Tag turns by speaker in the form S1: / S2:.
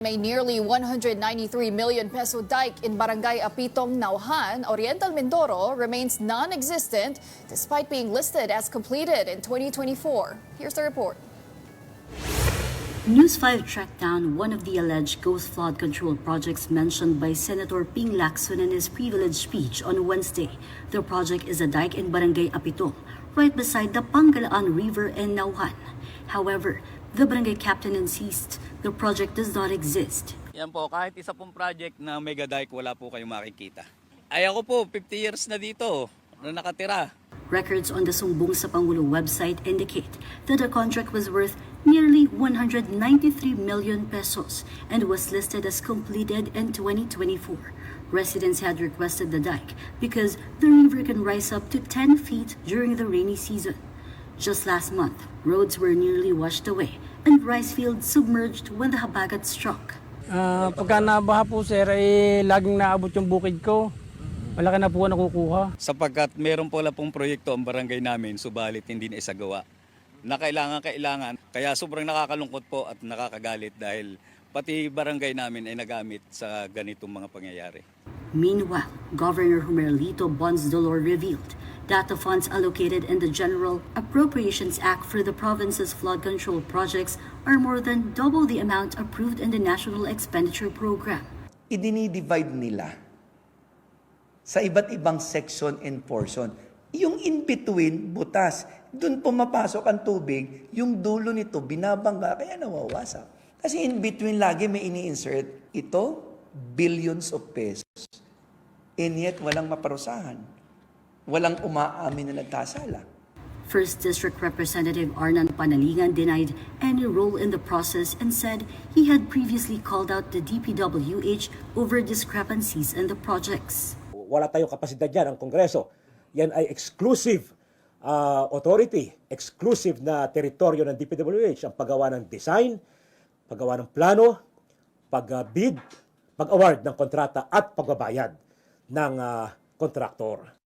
S1: May nearly 193 million peso dike in Barangay Apitong, Nauhan, Oriental Mindoro remains non-existent despite being listed as completed in 2024. Here's the report.
S2: News 5 tracked down one of the alleged ghost flood control projects mentioned by Senator Ping Lacson in his privileged speech on Wednesday. The project is a dike in Barangay Apitong, right beside the Pangalaan River in Nauhan. However, the barangay captain insists the project does not exist.
S3: Yan po, kahit isa pong project na mega dike, wala po kayong makikita. Ay ako po, 50 years na dito na nakatira.
S2: Records on the Sumbong sa Pangulo website indicate that the contract was worth nearly 193 million pesos and was listed as completed in 2024. Residents had requested the dike because the river can rise up to 10 feet during the rainy season. Just last month, roads were nearly washed away and rice fields submerged when the habagat struck.
S4: Pagka nabaha po sir, laging naabot yung bukid ko. Malaki na po nakukuha.
S3: Sapagkat meron po pong proyekto ang barangay namin, subalit hindi na isagawa. Na kailangan, kaya sobrang nakakalungkot po at nakakagalit dahil pati barangay namin ay nagamit sa ganitong mga pangyayari.
S2: Meanwhile, Governor Humerlito Bonsdolor revealed that the funds allocated in the General Appropriations Act for the province's flood control projects are more than double the amount approved in the National Expenditure Program.
S5: Idinidivide nila sa iba't ibang section and portion. Yung in-between, butas, doon pumapasok ang tubig, yung dulo nito binabangga, kaya nawawasak. Kasi in-between lagi may ini-insert, ito, billions of pesos. And yet, walang maparusahan. Walang umaamin na nagkasala.
S2: First District Representative Arnan Panalingan denied any role in the process and said he had previously called out the DPWH over discrepancies in the projects.
S6: Wala tayong kapasidad yan ang Kongreso. Yan ay exclusive authority, exclusive na teritoryo ng DPWH ang paggawa ng design, paggawa ng plano, pag-bid, pag-award ng kontrata at pagbabayad ng kontraktor.